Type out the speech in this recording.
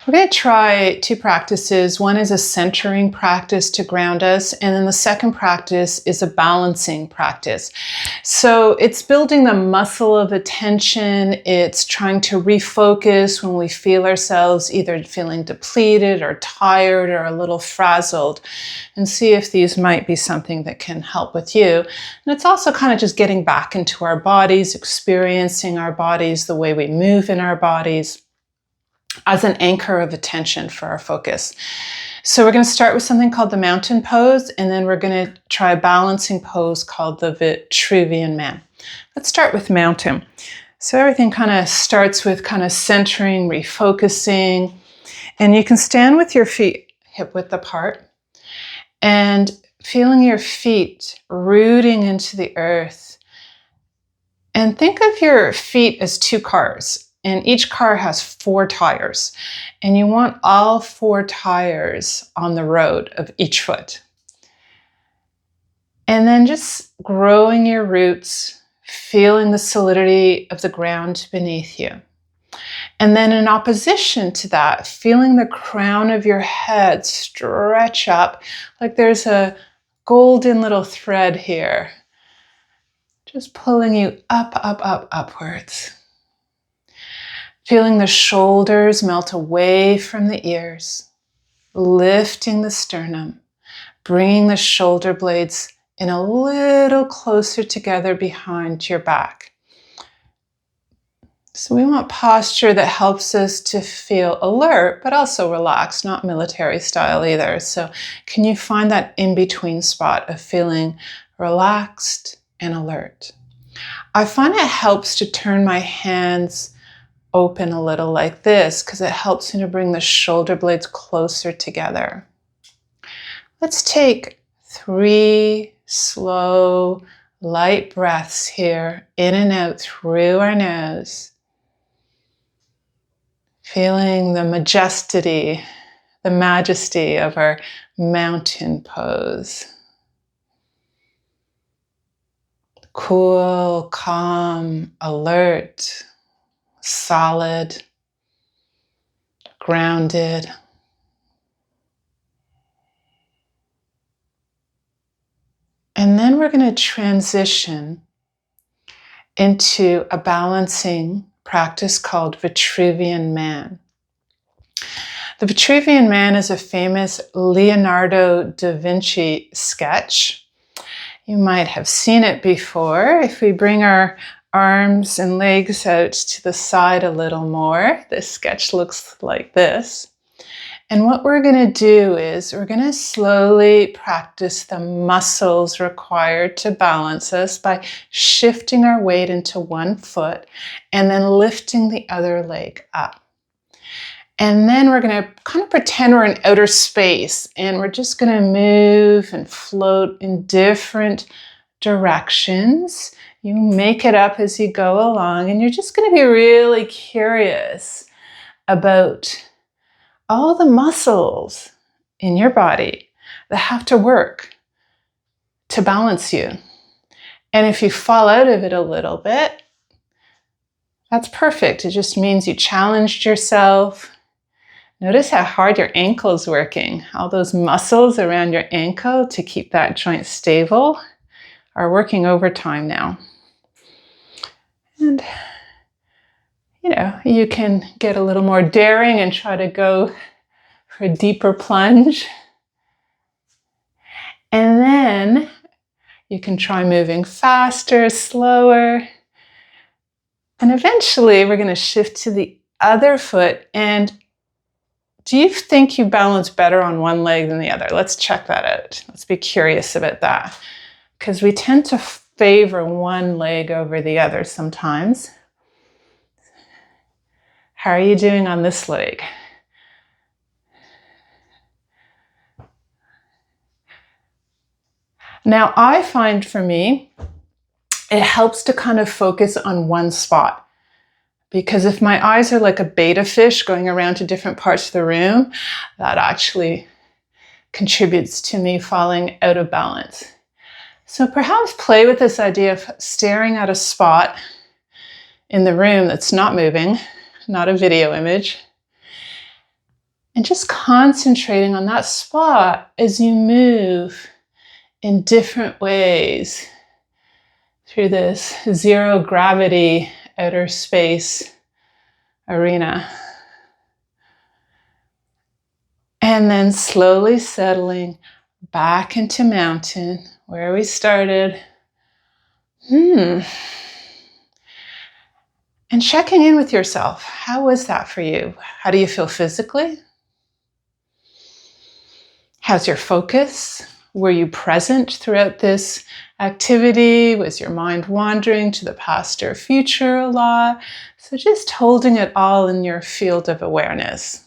We're going to try two practices. One is a centering practice to ground us, and then the second practice is a balancing practice. So it's building the muscle of attention. It's trying to refocus when we feel ourselves either feeling depleted or tired or a little frazzled, and see if these might be something that can help with you. And it's also kind of just getting back into our bodies, experiencing our bodies, the way we move in our bodies, as an anchor of attention for our focus. So we're going to start with something called the mountain pose, and then we're going to try a balancing pose called the Vitruvian man. Let's start with mountain. So everything kind of starts with kind of centering, refocusing, and you can stand with your feet hip width apart and feeling your feet rooting into the earth. And think of your feet as two cars. And each car has 4 tires, and you want all 4 tires on the road of each foot. And then just growing your roots, feeling the solidity of the ground beneath you. And then in opposition to that, feeling the crown of your head stretch up like there's a golden little thread here, just pulling you up, up, up, upwards. Feeling the shoulders melt away from the ears, lifting the sternum, bringing the shoulder blades in a little closer together behind your back. So we want posture that helps us to feel alert, but also relaxed, not military style either. So can you find that in-between spot of feeling relaxed and alert? I find it helps to turn my hands open a little like this because it helps me to bring the shoulder blades closer together. Let's take 3 slow, light breaths here, in and out through our nose. Feeling the majesty of our mountain pose. Cool, calm, alert, solid, grounded. And then we're going to transition into a balancing practice called Vitruvian man. The Vitruvian man is a famous Leonardo da Vinci sketch. You might have seen it before. If we bring our arms and legs out to the side a little more, this sketch looks like this. And what we're going to do is we're going to slowly practice the muscles required to balance us by shifting our weight into one foot and then lifting the other leg up. And then we're going to kind of pretend we're in outer space, and we're just going to move and float in different directions. You make it up as you go along, and you're just going to be really curious about all the muscles in your body that have to work to balance you. And if you fall out of it a little bit, that's perfect. It just means you challenged yourself. Notice how hard your ankle is working. All those muscles around your ankle to keep that joint stable are working overtime now. And you can get a little more daring and try to go for a deeper plunge. And then you can try moving faster, slower. And eventually we're going to shift to the other foot. And do you think you balance better on one leg than the other? Let's check that out. Let's be curious about that. Because we tend to favor one leg over the other sometimes. How are you doing on this leg? Now, I find for me, it helps to kind of focus on one spot. Because if my eyes are like a betta fish going around to different parts of the room, that actually contributes to me falling out of balance. So perhaps play with this idea of staring at a spot in the room that's not moving, not a video image, And just concentrating on that spot as you move in different ways through this zero gravity outer space arena. And then slowly settling back into mountain where we started. And checking in with yourself. How was that for you? How do you feel physically? How's your focus? Were you present throughout this activity? Was your mind wandering to the past or future a lot? So just holding it all in your field of awareness.